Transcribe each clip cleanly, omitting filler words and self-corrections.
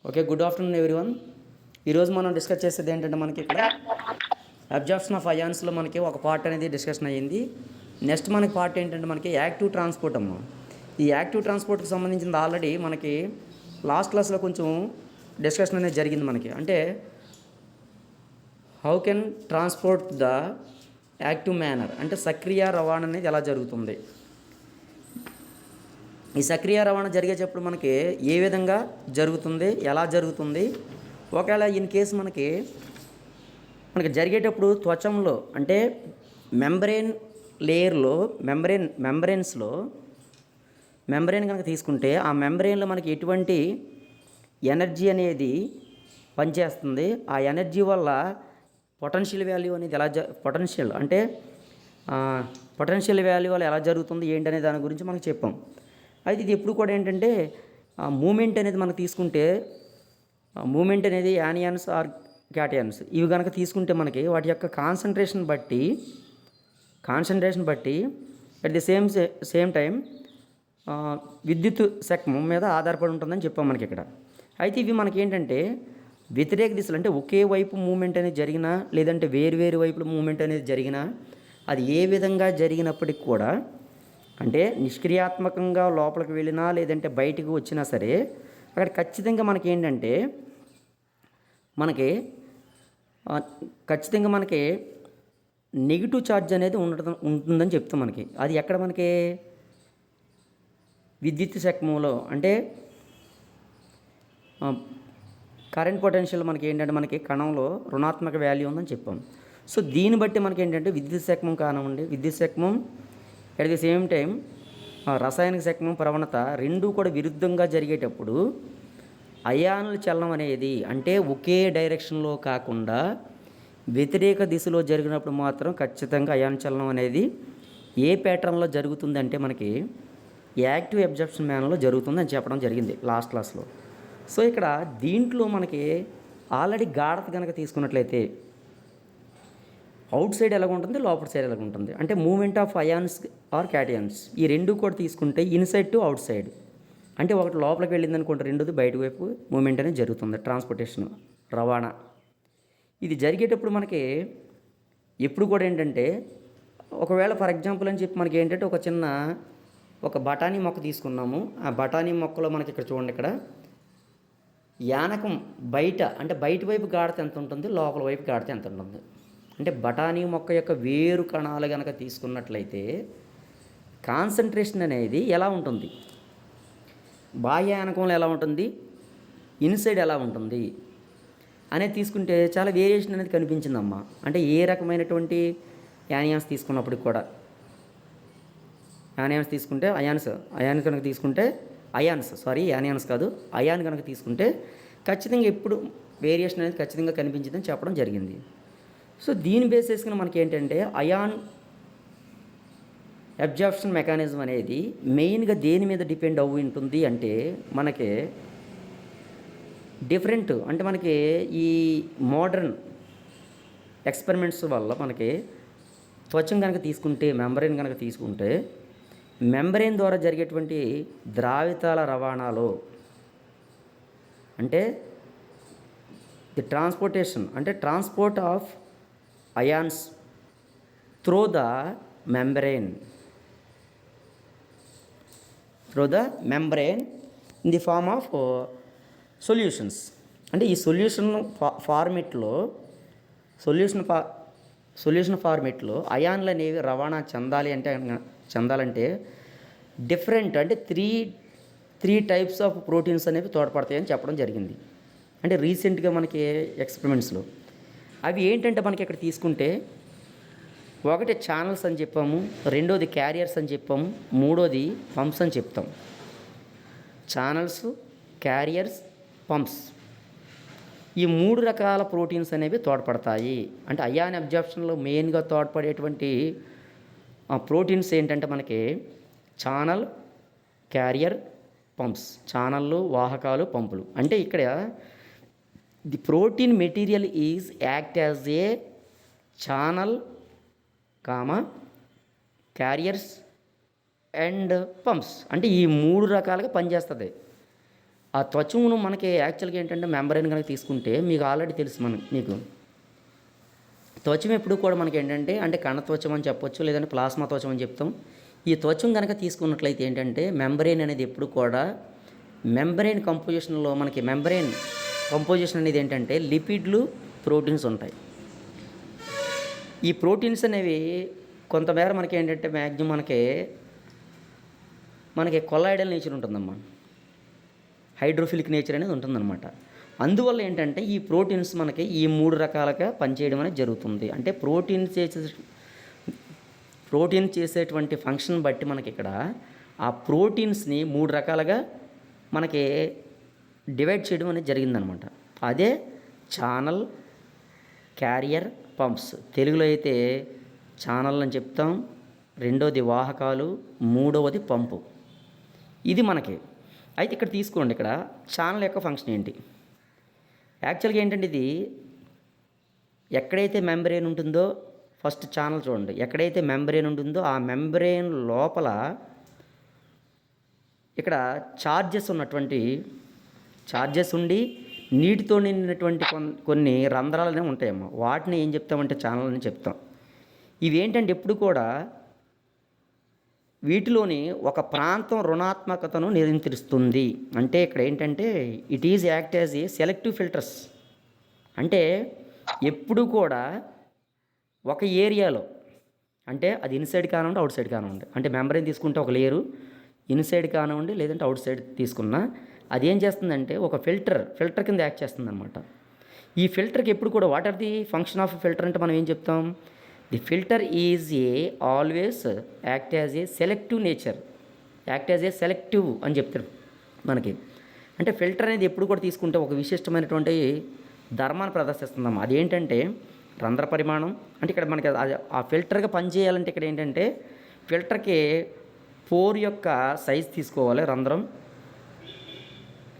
Okay, good afternoon everyone. ఈరోజు మనం discuss చేసేది ఏంటంటే మనకి ఇక్కడ అబ్జార్ప్షన్ ఆఫ్ అయాన్స్లో మనకి ఒక పార్ట్ అనేది డిస్కషన్ అయ్యింది. నెక్స్ట్ మనకి పార్ట్ ఏంటంటే మనకి యాక్టివ్ ట్రాన్స్పోర్ట్ అమ్మ. ఈ యాక్టివ్ ట్రాన్స్పోర్ట్కి సంబంధించింది ఆల్రెడీ మనకి లాస్ట్ క్లాస్లో కొంచెం డిస్కషన్ అనేది జరిగింది మనకి. అంటే how can transport the active manner, అంటే సక్రియ రవాణా అనేది ఎలా జరుగుతుంది. ఈ సక్రియ రవాణా జరిగేటప్పుడు మనకి ఏ విధంగా జరుగుతుంది, ఎలా జరుగుతుంది, ఒకవేళ ఇన్ కేసు మనకి జరిగేటప్పుడు త్వచంలో అంటే మెంబ్రెయిన్ లేయర్లో మెంబ్రెయిన్ కనుక తీసుకుంటే ఆ మెంబ్రెయిన్లో మనకి ఎటువంటి ఎనర్జీ అనేది పనిచేస్తుంది, ఆ ఎనర్జీ వల్ల పొటెన్షియల్ వాల్యూ అనేది ఎలా పొటెన్షియల్ వాల్యూ వల్ల ఎలా జరుగుతుంది ఏంటనే దాని గురించి మనకు చెప్పాం. అయితే ఇది ఎప్పుడు కూడా ఏంటంటే మూమెంట్ అనేది మనం తీసుకుంటే మూమెంట్ అనేది యానియాన్స్ ఆర్ క్యాటయాన్స్ ఇవి కనుక తీసుకుంటే మనకి వాటి యొక్క కాన్సన్ట్రేషన్ బట్టి అట్ ది సేమ్ టైం విద్యుత్ శకం మీద ఆధారపడి ఉంటుందని చెప్పాం మనకి ఇక్కడ. అయితే ఇవి మనకి ఏంటంటే వ్యతిరేక దిశలు, అంటే ఒకే వైపు మూమెంట్ అనేది జరిగినా లేదంటే వేరు వైపుల మూమెంట్ అనేది జరిగినా అది ఏ విధంగా జరిగినప్పటికి కూడా, అంటే నిష్క్రియాత్మకంగా లోపలికి వెళ్ళినా లేదంటే బయటకు వచ్చినా సరే అక్కడ ఖచ్చితంగా మనకి ఏంటంటే ఖచ్చితంగా మనకి నెగిటివ్ ఛార్జ్ అనేది ఉంటుందని చెప్తాం మనకి. అది ఎక్కడ మనకి విద్యుత్ శకములో, అంటే కరెంట్ పొటెన్షియల్ మనకి ఏంటంటే మనకి కణంలో రుణాత్మక వాల్యూ ఉందని చెప్పాం. సో దీన్ని బట్టి మనకి ఏంటంటే విద్యుత్ శకమం కానివ్వండి, విద్యుత్ శకమం అట్ ది సేమ్ టైం రసాయనిక శకమం ప్రవణత రెండూ కూడా విరుద్ధంగా జరిగేటప్పుడు అయానుల చలనం అనేది, అంటే ఒకే డైరెక్షన్లో కాకుండా వ్యతిరేక దిశలో జరిగినప్పుడు మాత్రం ఖచ్చితంగా అయాన్ చలనం అనేది ఏ ప్యాటర్న్లో జరుగుతుందంటే మనకి యాక్టివ్ అబ్జార్ప్షన్ మ్యానర్లో జరుగుతుందని చెప్పడం జరిగింది లాస్ట్ క్లాస్లో. సో ఇక్కడ దీంట్లో మనకి ఆల్రెడీ గాఢత కనుక తీసుకున్నట్లయితే అవుట్ సైడ్ ఎలాగ ఉంటుంది, లోపల సైడ్ ఎలాగ ఉంటుంది, అంటే moment of ions or cations ఈ రెండు కూడా తీసుకుంటే ఇన్సైడ్ టు అవుట్ సైడ్, అంటే ఒకటి లోపలికి వెళ్ళింది అనుకుంటే రెండోది బయట వైపు మూమెంట్ అనేది జరుగుతుంది. ట్రాన్స్పోర్టేషన్ రవాణా ఇది జరిగేటప్పుడు మనకి ఎప్పుడు కూడా ఏంటంటే ఒకవేళ ఫర్ ఎగ్జాంపుల్ అని చెప్పి మనకి ఏంటంటే ఒక బఠానీ మొక్క తీసుకున్నాము. ఆ బఠానీ మొక్కలో మనకి ఇక్కడ చూడండి, ఇక్కడ యానకం బయట, అంటే బయట వైపు గాఢత ఎంత ఉంటుంది, లోపల వైపు గాఢత ఎంత ఉంటుంది. అంటే బఠానీ మొక్క యొక్క వేరు కణాలు కనుక తీసుకున్నట్లయితే కాన్సన్ట్రేషన్ అనేది ఎలా ఉంటుంది, బాహ్య యానకంలో ఎలా ఉంటుంది, ఇన్సైడ్ ఎలా ఉంటుంది అనేది తీసుకుంటే చాలా వేరియేషన్ అనేది కనిపించిందమ్మా. అంటే ఏ రకమైనటువంటి యానియాన్స్ తీసుకున్నప్పటికి కూడా, యానియాన్స్ తీసుకుంటే అయాన్స్ కనుక తీసుకుంటే అయాన్ కనుక తీసుకుంటే ఖచ్చితంగా ఎప్పుడు వేరియేషన్ అనేది ఖచ్చితంగా కనిపించిందని చెప్పడం జరిగింది. సో దీని బేస్ చేసుకుని మనకి ఏంటంటే అయాన్ అబ్జార్ప్షన్ మెకానిజం అనేది మెయిన్గా దేని మీద డిపెండ్ అవ్వి ఉంటుంది అంటే మనకి అంటే మనకి ఈ మోడర్న్ ఎక్స్పెరిమెంట్స్ వల్ల మనకి త్వచం కనుక తీసుకుంటే మెంబ్రెయిన్ ద్వారా జరిగేటువంటి ద్రావితాల రవాణాలో, అంటే ది ట్రాన్స్పోర్టేషన్, అంటే transport of ions through the membrane in the form of solutions. అంటే ఈ సొల్యూషన్ ఫార్మేట్లో అయాన్లు అనేవి రవాణా చెందాలంటే డిఫరెంట్, అంటే త్రీ టైప్స్ ఆఫ్ ప్రోటీన్స్ అనేవి తోడ్పడతాయని చెప్పడం జరిగింది. అంటే రీసెంట్గా మనకి ఎక్స్పెరిమెంట్స్లో అవి ఏంటంటే మనకి ఇక్కడ తీసుకుంటే ఒకటి ఛానల్స్ అని చెప్పాము, రెండోది క్యారియర్స్ అని చెప్పాము, మూడోది పంప్స్ అని చెప్తాం. ఛానల్స్, క్యారియర్స్, పంప్స్ ఈ మూడు రకాల ప్రోటీన్స్ అనేవి తోడ్పడతాయి. అంటే అయాన్ అబ్జార్ప్షన్లో మెయిన్గా తోడ్పడేటువంటి ప్రోటీన్స్ ఏంటంటే మనకి ఛానల్, క్యారియర్, పంప్స్. ఛానళ్ళు, వాహకాలు, పంపులు. అంటే ఇక్కడ the protein material is act as A channel, carriers and pumps. అంటే ఈ మూడు రకాలుగా పనిచేస్తుంది. ఆ త్వచమును మనకి యాక్చువల్గా ఏంటంటే మెంబ్రెయిన్ కనుక తీసుకుంటే మీకు ఆల్రెడీ తెలుసు మీకు త్వచం ఎప్పుడు కూడా మనకి ఏంటంటే అంటే కణ త్వచం అని చెప్పొచ్చు, లేదంటే ప్లాస్మా త్వచం అని చెప్తాం. ఈ త్వచం కనుక తీసుకున్నట్లయితే ఏంటంటే మెంబ్రెయిన్ అనేది ఎప్పుడు కూడా మెంబ్రెయిన్ కంపోజిషన్లో మనకి మెంబ్రెయిన్ కంపోజిషన్ అనేది ఏంటంటే లిపిడ్లు, ప్రోటీన్స్ ఉంటాయి. ఈ ప్రోటీన్స్ అనేవి కొంతమేర మనకి ఏంటంటే మ్యాక్సిమం మనకి కొల్లాయిడల్ నేచర్ ఉంటుందమ్మా, హైడ్రోఫిలిక్ నేచర్ అనేది ఉంటుందన్నమాట. అందువల్ల ఏంటంటే ఈ ప్రోటీన్స్ మనకి ఈ 3 రకాలుగా పనిచేయడం అనేది జరుగుతుంది. అంటే ప్రోటీన్ చేసేటువంటి ఫంక్షన్ బట్టి మనకి ఇక్కడ ఆ ప్రోటీన్స్ని 3 రకాలుగా మనకి డివైడ్ చేయడం అనేది జరిగిందనమాట. అదే ఛానల్, క్యారియర్, పంప్స్. తెలుగులో అయితే ఛానల్ అని చెప్తాం, రెండోది వాహకాలు, మూడవది పంపు. ఇది మనకి అయితే ఇక్కడ తీసుకోండి. ఇక్కడ ఛానల్ యొక్క ఫంక్షన్ ఏంటి? యాక్చువల్గా ఏంటంటే ఇది ఎక్కడైతే మెంబ్రెయిన్ ఉంటుందో ఫస్ట్ ఛానల్ చూడండి. ఎక్కడైతే మెంబ్రెయిన్ ఉంటుందో ఆ మెంబ్రెయిన్ లోపల ఇక్కడ ఛార్జెస్ ఉండి నీటితో నిండినటువంటి కొన్ని రంధ్రాలు అనేవి ఉంటాయమ్మా. వాటిని ఏం చెప్తామంటే ఛానల్ అని చెప్తాం. ఇవేంటంటే ఎప్పుడు కూడా వీటిలోని ఒక ప్రాంతం రుణాత్మకతను నియంత్రిస్తుంది. అంటే ఇక్కడ ఏంటంటే it is act as a selective filters. అంటే ఎప్పుడు కూడా ఒక ఏరియాలో అంటే అది ఇన్సైడ్ కానివ్వండి, అవుట్ సైడ్ కానివ్వండి, అంటే మెంబ్రెయిన్ తీసుకుంటే ఒక లేయరు ఇన్సైడ్ కానివ్వండి లేదంటే అవుట్ సైడ్ తీసుకున్నా అది ఏం చేస్తుందంటే ఒక ఫిల్టర్ కింద యాక్ట్ చేస్తుంది అనమాట. ఈ ఫిల్టర్కి ఎప్పుడు కూడా what are the function of filter అంటే మనం ఏం చెప్తాం? The filter is always act as a selective nature, act as a selective అని చెప్తారు మనకి. అంటే ఫిల్టర్ అనేది ఎప్పుడు కూడా తీసుకుంటే ఒక విశిష్టమైనటువంటి ధర్మాన్ని ప్రదర్శిస్తుందమ్మా. అదేంటంటే రంధ్ర పరిమాణం. అంటే ఇక్కడ మనకి ఆ ఫిల్టర్గా పనిచేయాలంటే ఇక్కడ ఏంటంటే ఫిల్టర్కి పోర్ యొక్క సైజ్ తీసుకోవాలి, రంధ్రం.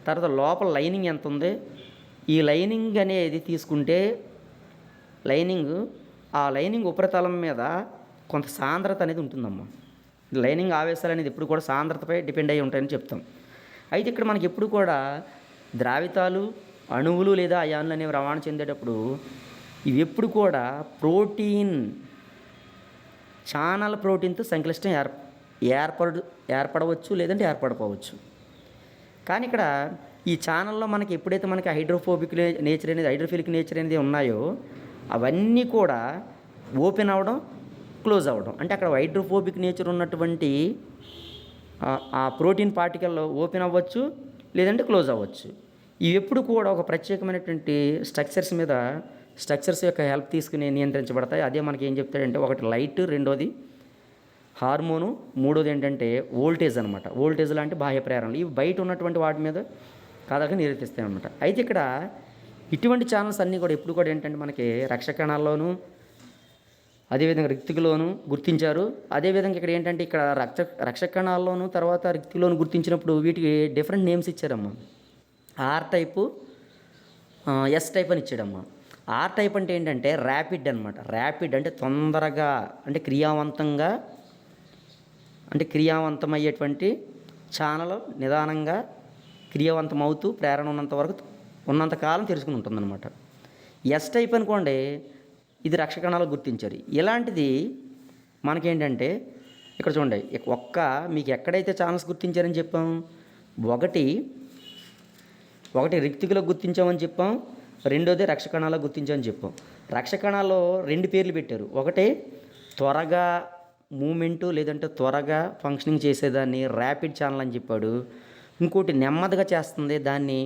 తర్వాత లోపల లైనింగ్ ఎంత ఉంది, ఈ లైనింగ్ అనేది తీసుకుంటే ఆ లైనింగ్ ఉపరితలం మీద కొంత సాంద్రత అనేది ఉంటుందమ్మా. లైనింగ్ ఆవేశాలు అనేది ఎప్పుడు కూడా సాంద్రతపై డిపెండ్ అయ్యి ఉంటాయని చెప్తాం. అయితే ఇక్కడ మనకి ఎప్పుడు కూడా ద్రావితాలు, అణువులు లేదా అయాన్లు అనేవి రవాణా చెందేటప్పుడు ఇవి ఎప్పుడు కూడా ఛానల్ ప్రోటీన్తో సంక్లిష్టం ఏర్పడవచ్చు లేదంటే ఏర్పడకపోవచ్చు. కానీ ఇక్కడ ఈ ఛానల్లో మనకి ఎప్పుడైతే మనకి హైడ్రోఫిలిక్ నేచర్ అనేది ఉన్నాయో అవన్నీ కూడా ఓపెన్ అవ్వడం, క్లోజ్ అవ్వడం. అంటే అక్కడ హైడ్రోఫోబిక్ నేచర్ ఉన్నటువంటి ఆ ప్రోటీన్ పార్టికల్ ఓపెన్ అవ్వచ్చు లేదంటే క్లోజ్ అవ్వచ్చు. ఇవి ఎప్పుడు కూడా ఒక ప్రత్యేకమైనటువంటి స్ట్రక్చర్స్ యొక్క హెల్ప్ తీసుకుని నియంత్రించబడతాయి. అదే మనకి ఏం చెప్తాడంటే ఒకటి లైట్, రెండోది హార్మోను, మూడోది ఏంటంటే వోల్టేజ్ అనమాట. వోల్టేజ్ లాంటి బాహ్య ప్రేరణలు ఇవి బయట ఉన్నటువంటి వాటి మీద కథగా నిరూపిస్తాయి అనమాట. అయితే ఇక్కడ ఇటువంటి ఛానల్స్ అన్నీ కూడా ఎప్పుడు కూడా ఏంటంటే మనకి రక్షకణాల్లోనూ అదేవిధంగా రిక్తికలోను గుర్తించారు. అదేవిధంగా ఇక్కడ ఏంటంటే ఇక్కడ రక్షకణాల్లోనూ తర్వాత రిక్తిలోను గుర్తించినప్పుడు వీటికి డిఫరెంట్ నేమ్స్ ఇచ్చారమ్మా. ఆర్ టైపు, ఎస్ టైప్ అని ఇచ్చాడమ్మా. ఆర్ టైప్ అంటే ఏంటంటే ర్యాపిడ్ అనమాట. ర్యాపిడ్ అంటే తొందరగా అంటే క్రియావంతమయ్యేటువంటి ఛానల్ నిదానంగా క్రియావంతమవుతూ ప్రేరణ ఉన్నంతకాలం తెరుచుకుని ఉంటుందన్నమాట. ఎస్ టైప్ అనుకోండి, ఇది రక్షకణాలు గుర్తించారు. ఇలాంటిది మనకేంటంటే ఇక్కడ చూడండి, మీకు ఎక్కడైతే ఛానల్స్ గుర్తించారని చెప్పాం, ఒకటి రిక్తికులకు గుర్తించామని చెప్పాం, రెండోది రక్షకణాలకు గుర్తించామని చెప్పాం. రక్షకణాల్లో 2 పేర్లు పెట్టారు. ఒకటి త్వరగా మూమెంటు లేదంటే త్వరగా ఫంక్షనింగ్ చేసేదాన్ని ర్యాపిడ్ ఛానల్ అని చెప్పాడు. ఇంకోటి నెమ్మదిగా చేస్తుంది దాన్ని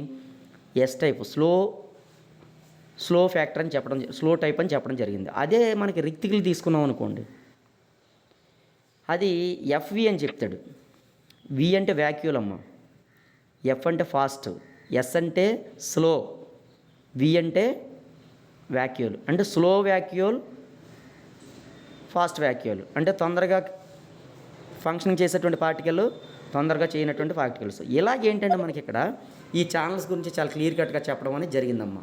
ఎస్ టైప్, స్లో ఫ్యాక్టర్ అని స్లో టైప్ అని చెప్పడం జరిగింది. అదే మనకి రిక్తికులు తీసుకున్నాం అనుకోండి, అది ఎఫ్వి అని చెప్తాడు. వి అంటే వ్యాక్యూల్ అమ్మ, ఎఫ్ అంటే ఫాస్ట్, ఎస్ అంటే స్లో, వి అంటే వ్యాక్యూల్. అంటే స్లో వ్యాక్యూల్, ఫాస్ట్ వ్యాక్యూల్. అంటే తొందరగా ఫంక్షనింగ్ చేసేటువంటి పార్టికల్, తొందరగా చేయనటువంటి పార్టికల్స్. ఇలాగేంటంటే మనకి ఇక్కడ ఈ ఛానల్స్ గురించి చాలా క్లియర్ కట్గా చెప్పడం అనేది జరిగిందమ్మా.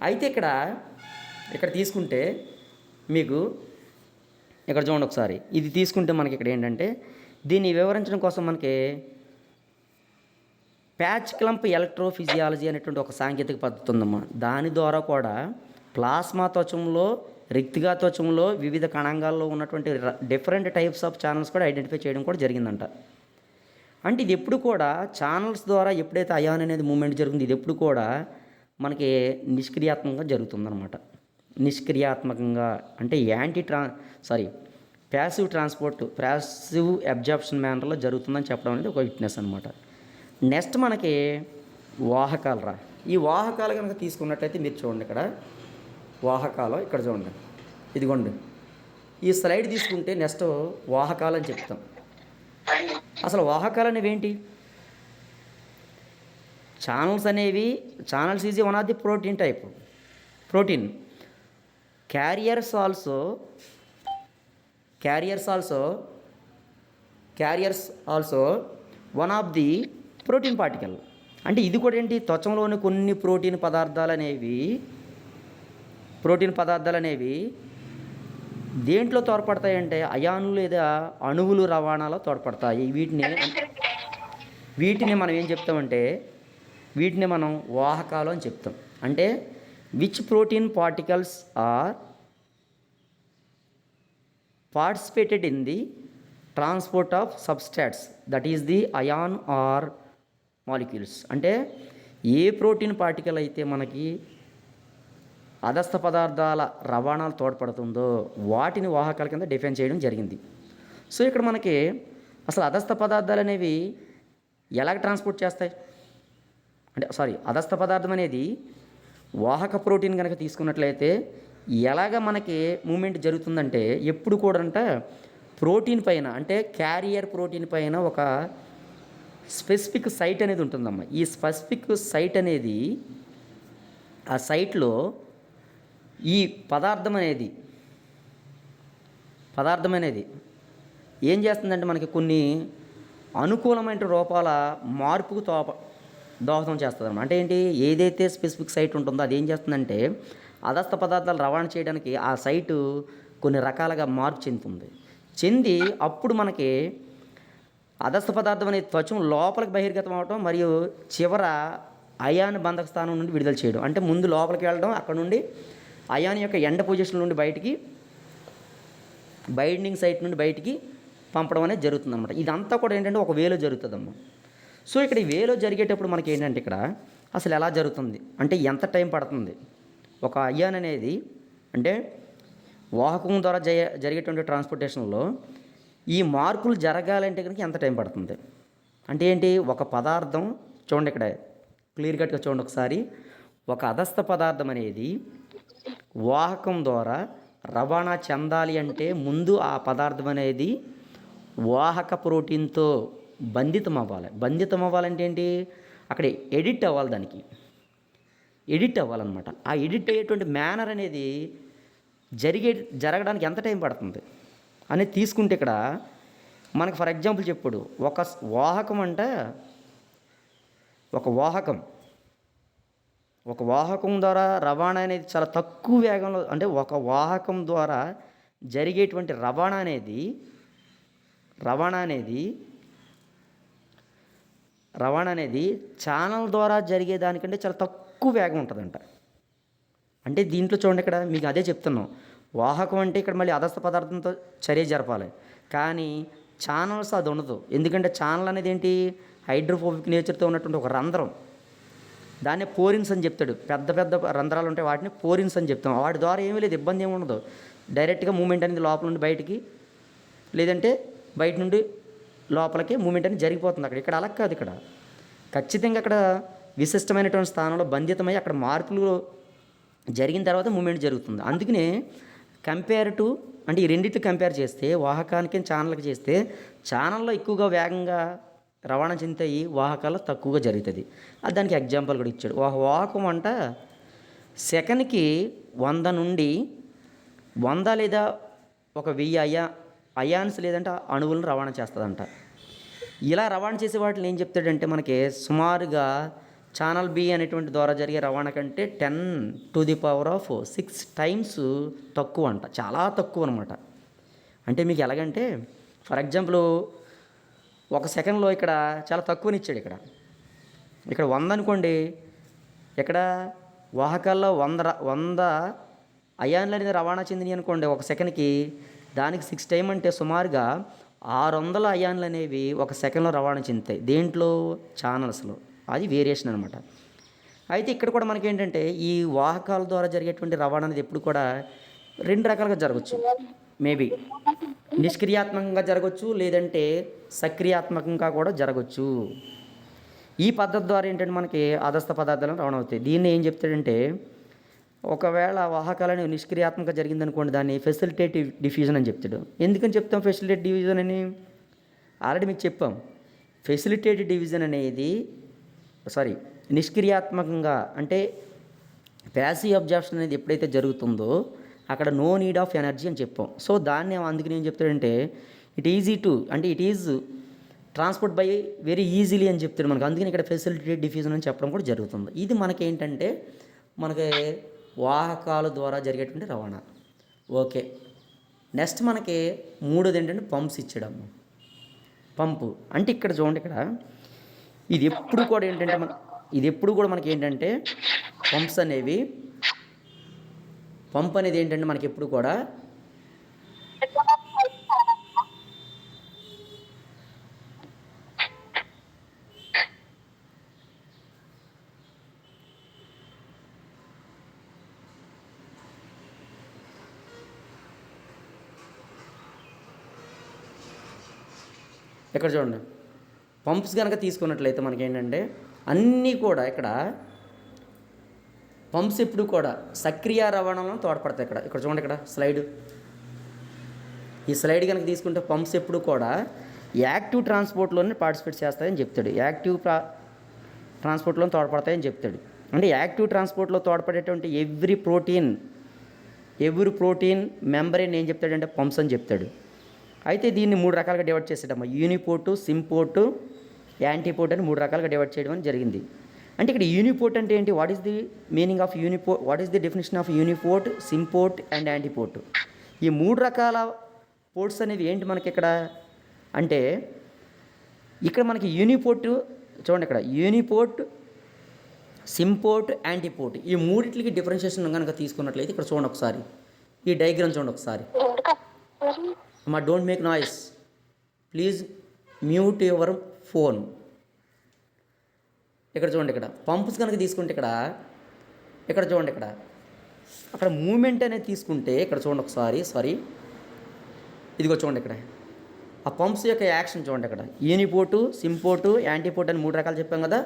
అయితే ఇక్కడ తీసుకుంటే మీకు ఇక్కడ చూడండి ఒకసారి, ఇది తీసుకుంటే మనకి ఇక్కడ ఏంటంటే దీన్ని వివరించడం కోసం మనకి ప్యాచ్ క్లంప్ ఎలక్ట్రోఫిజియాలజీ అనేటువంటి ఒక సాంకేతిక పద్ధతి ఉందమ్మా. దాని ద్వారా కూడా ప్లాస్మా త్వచంలో, రిక్తిగా త్వచంలో వివిధ కణాంగాల్లో ఉన్నటువంటి డిఫరెంట్ టైప్స్ ఆఫ్ ఛానల్స్ కూడా ఐడెంటిఫై చేయడం కూడా జరిగిందంట. అంటే ఇది ఎప్పుడు కూడా ఛానల్స్ ద్వారా ఎప్పుడైతే అయాన్ అనేది మూమెంట్ జరుగుతుంది, ఇది ఎప్పుడు కూడా మనకి నిష్క్రియాత్మకంగా జరుగుతుందన్నమాట. నిష్క్రియాత్మకంగా అంటే ప్యాసివ్ అబ్జార్ప్షన్ మేనర్లో జరుగుతుందని చెప్పడం అనేది ఒక విట్నెస్ అనమాట. నెక్స్ట్ మనకి వాహకాలు రా. ఈ వాహకాలు కనుక తీసుకున్నట్లయితే మీరు చూడండి, ఇక్కడ వాహకాలు ఇక్కడ చూడండి, ఇదిగోండి ఈ స్లైడ్ తీసుకుంటే నెక్స్ట్ వాహకాలు అని చెప్తాం. అసలు వాహకాలు అనేవి ఏంటి? Channels is one of the protein. Carriers also one of the protein particle. అంటే ఇది కూడా ఏంటి? త్వచంలోని కొన్ని ప్రోటీన్ పదార్థాలు అనేవి దేంట్లో తోడ్పడతాయంటే అయానులు లేదా అణువులు రవాణాలో తోడ్పడతాయి. వీటిని మనం ఏం చెప్తామంటే వీటిని మనం వాహకాలు అని చెప్తాం. అంటే which protein particles are participated in the transport of substrates, that is the ion or molecules. అంటే ఏ ప్రోటీన్ పార్టికల్ అయితే మనకి అదస్థ పదార్థాల రవాణాలు తోడ్పడుతుందో వాటిని వాహకాల కింద డిఫైన్ చేయడం జరిగింది. సో ఇక్కడ మనకి అసలు అదస్థ పదార్థాలు అనేవి ఎలాగ ట్రాన్స్పోర్ట్ చేస్తాయి అదస్థ పదార్థం అనేది వాహక ప్రోటీన్ కనుక తీసుకున్నట్లయితే ఎలాగ మనకి మూమెంట్ జరుగుతుందంటే ఎప్పుడు కూడా ప్రోటీన్ పైన, అంటే క్యారియర్ ప్రోటీన్ పైన ఒక స్పెసిఫిక్ సైట్ అనేది ఉంటుందమ్మా. ఈ స్పెసిఫిక్ సైట్ అనేది, ఆ సైట్లో ఈ పదార్థం అనేది ఏం చేస్తుందంటే మనకి కొన్ని అనుకూలమైన రూపాల మార్పుకు దోహదం చేస్తుంది అన్నమాట. అంటే ఏంటి? ఏదైతే స్పెసిఫిక్ సైట్ ఉంటుందో అది ఏం చేస్తుందంటే అదస్థ పదార్థాలు రవాణా చేయడానికి ఆ సైటు కొన్ని రకాలుగా మార్పు చెంది అప్పుడు మనకి అదస్థ పదార్థం అనేది త్వచం లోపలికి బహిర్గతం అవడం మరియు చివర అయాన్ బంధక స్థానం నుండి విడుదల చేయడం. అంటే ముందు లోపలికి వెళ్ళడం, అక్కడ నుండి అయాన్ యొక్క ఎండ పొజిషన్ నుండి బైండింగ్ సైట్ నుండి బయటికి పంపడం అనేది జరుగుతుంది అన్నమాట. ఇదంతా కూడా ఏంటంటే ఒక వేలో జరుగుతుందమ్మా. సో ఇక్కడ ఈ వేలో జరిగేటప్పుడు మనకి ఏంటంటే ఇక్కడ అసలు ఎలా జరుగుతుంది అంటే ఎంత టైం పడుతుంది? ఒక అయాన్ అనేది అంటే వాహకం ద్వారా జరిగేటువంటి ట్రాన్స్పోర్టేషన్లో ఈ మార్పులు జరగాలంటే కనుక ఎంత టైం పడుతుంది అంటే ఏంటి? ఒక పదార్థం చూడండి, ఇక్కడ క్లియర్ కట్గా చూడండి ఒకసారి. ఒక అదస్థ పదార్థం అనేది వాహకం ద్వారా రవాణా చెందాలి అంటే ముందు ఆ పదార్థం అనేది వాహక ప్రోటీన్తో బంధితం అవ్వాలంటే ఏంటి? అక్కడ ఎడిట్ అవ్వాలన్నమాట. ఆ ఎడిట్ అయ్యేటువంటి మేనర్ అనేది జరగడానికి ఎంత టైం పడుతుంది అనేది తీసుకుంటే ఇక్కడ మనకు ఫర్ ఎగ్జాంపుల్ చెప్పుడు, ఒక వాహకం ద్వారా రవాణా అనేది చాలా తక్కువ వేగంలో, అంటే ఒక వాహకం ద్వారా జరిగేటువంటి రవాణా అనేది ఛానల్ ద్వారా జరిగేదానికంటే చాలా తక్కువ వేగం ఉంటుందంట. అంటే దీంట్లో చూడండి, ఇక్కడ మీకు అదే చెప్తున్నాం. వాహకం అంటే ఇక్కడ మళ్ళీ అదస్థ పదార్థంతో చర్య జరపాలి, కానీ ఛానల్స్ అది ఉండదు. ఎందుకంటే ఛానల్ అనేది ఏంటి? హైడ్రోఫోబిక్ నేచర్తో ఉన్నటువంటి ఒక రంధ్రం. దాన్నే పోరిన్స్ అని చెప్తాడు. పెద్ద పెద్ద రంధ్రాలు ఉంటాయి, వాటిని పోరిన్స్ అని చెప్తాం. వాటి ద్వారా ఏమీ లేదు, ఇబ్బంది ఏమి ఉండదు. డైరెక్ట్గా మూమెంట్ అనేది లోపల నుండి బయటికి, లేదంటే బయట నుండి లోపలికి మూమెంట్ అనేది జరిగిపోతుంది. ఇక్కడ అలా కాదు. ఇక్కడ ఖచ్చితంగా అక్కడ విశిష్టమైనటువంటి స్థానంలో బంధితమై అక్కడ మార్పులు జరిగిన తర్వాత మూమెంట్ జరుగుతుంది. అందుకనే అంటే ఈ రెండింటిని కంపేర్ చేస్తే వాహకానికి ఛానల్కి చేస్తే ఛానల్లో ఎక్కువగా వేగంగా రవాణా చెందుతాయి, వాహకాల్లో తక్కువగా జరుగుతుంది. అది దానికి ఎగ్జాంపుల్ కూడా ఇచ్చాడు. ఒక వాహకం అంట సెకండ్కి 100 నుండి 100 లేదా 1000 అయాన్స్ లేదంటే అణువులను రవాణా చేస్తుందంట. ఇలా రవాణా చేసే వాటిని ఏం చెప్తాడంటే మనకి సుమారుగా ఛానల్ బి అనేటువంటి ద్వారా జరిగే రవాణా కంటే 10⁶ టైమ్స్ తక్కువ అంట. చాలా తక్కువ అనమాట. అంటే మీకు ఎలాగంటే ఫర్ ఎగ్జాంపుల్ 1 సెకండ్లో ఇక్కడ చాలా తక్కువనిచ్చాడు. ఇక్కడ ఇక్కడ 100 అనుకోండి, ఇక్కడ వాహకాల్లో 100 అయాన్లు అనేది రవాణా చెందినాయి అనుకోండి ఒక సెకండ్కి, దానికి 6 టైమ్ అంటే సుమారుగా 600 అయాన్లు అనేవి ఒక సెకండ్లో రవాణా చెందుతాయి. దేంట్లో? ఛానల్స్లో. అది వేరియేషన్ అనమాట. అయితే ఇక్కడ కూడా మనకేంటంటే ఈ వాహకాల ద్వారా జరిగేటువంటి రవాణా అనేది ఎప్పుడు కూడా 2 రకాలుగా జరగచ్చు. మేబీ నిష్క్రియాత్మకంగా జరగచ్చు, లేదంటే సక్రియాత్మకంగా కూడా జరగచ్చు. ఈ పద్ధతి ద్వారా ఏంటంటే మనకి అదస్థ పదార్థాలను రవాణా అవుతాయి. దీన్ని ఏం చెప్తాడంటే, ఒకవేళ వాహకాలను నిష్క్రియాత్మకంగా జరిగిందనుకోండి, దాన్ని ఫెసిలిటేటివ్ డిఫ్యూజన్ అని చెప్తాడు. ఎందుకని చెప్తాం ఫెసిలిటేటివ్ డివిజన్ అని? ఆల్రెడీ మీకు చెప్పాం. ఫెసిలిటేటివ్ డివిజన్ అనేది నిష్క్రియాత్మకంగా అంటే ప్యాసివ్ అబ్జార్ప్షన్ అనేది ఎప్పుడైతే జరుగుతుందో అక్కడ నో నీడ్ ఆఫ్ ఎనర్జీ అని చెప్పాం. సో దాన్ని అందుకని ఏం చెప్తాడంటే, it is transport by very easily అని చెప్తాడు మనకు. అందుకని ఇక్కడ ఫెసిలిటేటివ్ డిఫ్యూజన్ అని చెప్పడం కూడా జరుగుతుంది. ఇది మనకేంటంటే మనకి వాహకాల ద్వారా జరిగేటువంటి రవాణా. ఓకే, నెక్స్ట్ మనకి మూడోది ఏంటంటే పంప్స్ ఇచ్చాడమ్మ. పంపు అంటే ఇక్కడ చూడండి, ఇక్కడ ఇది ఎప్పుడు కూడా మనకి ఏంటంటే పంప్ అనేది ఏంటంటే మనకి ఎప్పుడు కూడా ఇక్కడ చూడండి, పంప్స్ కనుక తీసుకున్నట్లయితే మనకేంటంటే అన్నీ కూడా ఇక్కడ పంప్స్ ఎప్పుడు కూడా సక్రియ రవాణాలను తోడ్పడతాయి. ఇక్కడ చూడండి, ఇక్కడ ఈ స్లైడ్ కనుక తీసుకుంటే పంప్స్ ఎప్పుడు కూడా యాక్టివ్ ట్రాన్స్పోర్ట్లోనే పార్టిసిపేట్ చేస్తాయని చెప్తాడు. ట్రాన్స్పోర్ట్లో తోడ్పడతాయని చెప్తాడు. అంటే యాక్టివ్ ట్రాన్స్పోర్ట్లో తోడ్పడేటువంటి ఎవ్రీ ప్రోటీన్ మెంబరేన్ ఏం చెప్తాడంటే పంప్స్ అని చెప్తాడు. అయితే దీన్ని 3 రకాలుగా డివైడ్ చేసేటమ్మా. యూనిపోర్టు, సింపోర్టు, యాంటీపోర్ట్ అని 3 రకాలుగా డివైడ్ చేయడం అని జరిగింది. అంటే ఇక్కడ యూనిపోర్ట్ అంటే ఏంటి? What is the meaning of uniport? What is the definition of uniport, symport and antiport? ఈ 3 రకాల పోర్ట్స్ అనేవి ఏంటి మనకి ఇక్కడ అంటే, ఇక్కడ మనకి యూనిపోర్ట్ చూడండి, ఇక్కడ యూనిపోర్ట్, సింపోర్ట్, యాంటీపోర్ట్ ఈ మూడిట్లకి డిఫరెన్షియేషన్ కనుక తీసుకున్నట్లయితే ఇక్కడ చూడండి ఒకసారి, ఈ డయాగ్రామ్ చూడండి ఒకసారి. Don't make noise, please mute your phone. ఇక్కడ చూడండి, ఇక్కడ పంప్స్ కనుక తీసుకుంటే ఇక్కడ చూడండి, అక్కడ మూమెంట్ అనేది తీసుకుంటే ఇక్కడ చూడండి ఒకసారి, ఇదిగో చూడండి, ఇక్కడ ఆ పంప్స్ యొక్క యాక్షన్ చూడండి. ఇక్కడ యూనిపోర్టు, సింపోర్టు, యాంటీపోర్ట్ అని 3 రకాలు చెప్పాం కదా,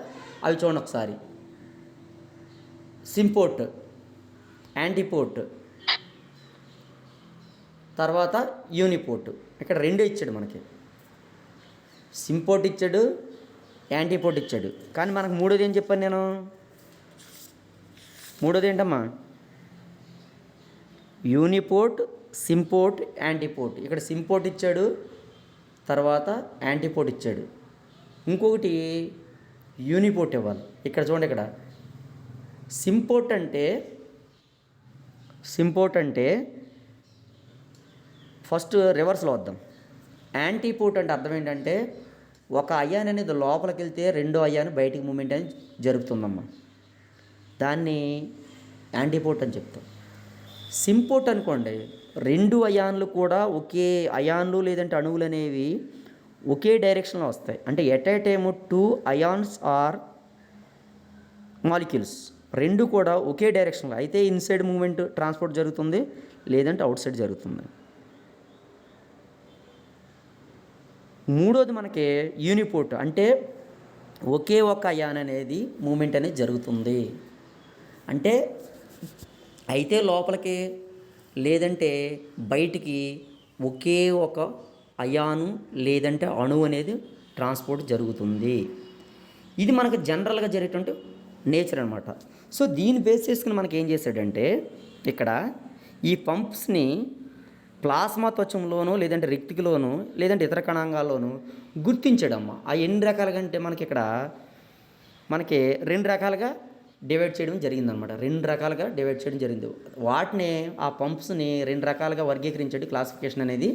అవి చూడండి ఒకసారి. సింపోర్ట్, యాంటీపోర్ట్, తర్వాత యూనిపోర్ట్. ఇక్కడ 2 ఇచ్చాడు మనకి, సింపోర్ట్ ఇచ్చాడు, యాంటీపోర్ట్ ఇచ్చాడు. కానీ మనకు మూడోది ఏం చెప్పాను నేను? మూడోది ఏంటమ్మా? యూనిపోర్ట్, సింపోర్ట్, యాంటీపోర్ట్. ఇక్కడ సింపోర్ట్ ఇచ్చాడు, తర్వాత యాంటీపోర్ట్ ఇచ్చాడు. ఇంకొకటి యూనిపోర్ట్ ఇవ్వాలి. ఇక్కడ చూడండి, ఇక్కడ సింపోర్ట్ అంటే ఫస్ట్ రివర్స్లో వద్దాం. యాంటీపోర్ట్ అంటే అర్థం ఏంటంటే, ఒక అయాన్ అనేది లోపలికి వెళ్తే రెండో అయాన్ బయటికి మూమెంట్ అనేది జరుగుతుందమ్మా. దాన్ని యాంటీపోర్ట్ అని చెప్తాం. సింపోర్ట్ అనుకోండి, 2 అయాన్లు కూడా ఒకే అయాన్లు లేదంటే అణువులు అనేవి ఒకే డైరెక్షన్లో వస్తాయి. అంటే at a time 2 ions are molecules 2 కూడా ఒకే డైరెక్షన్లో అయితే ఇన్సైడ్ మూమెంట్ ట్రాన్స్పోర్ట్ జరుగుతుంది, లేదంటే అవుట్ సైడ్ జరుగుతుంది. మూడోది మనకి యూనిపోర్ట్ అంటే ఒకే ఒక అయాన్ అనేది మూమెంట్ అనేది జరుగుతుంది. అంటే అయితే లోపలికి లేదంటే బయటికి ఒకే ఒక అయాను లేదంటే అణువు అనేది ట్రాన్స్పోర్ట్ జరుగుతుంది. ఇది మనకు జనరల్గా జరిగేటువంటి నేచర్ అనమాట. సో దీన్ని బేస్ చేసుకుని మనకి ఏం చేశాడంటే, ఇక్కడ ఈ పంప్స్ని ప్లాస్మా త్వచంలోనూ లేదంటే రెక్టిక్లోనూ లేదంటే ఇతర కణాంగాల్లోనూ గుర్తించడమ్మా. ఆ ఎన్ని రకాలుగా అంటే మనకి 2 రకాలుగా డివైడ్ చేయడం జరిగిందనమాట. 2 రకాలుగా డివైడ్ చేయడం జరిగింది. వాటిని ఆ పంప్స్ని 2 రకాలుగా వర్గీకరించాడు. క్లాసిఫికేషన్ అనేది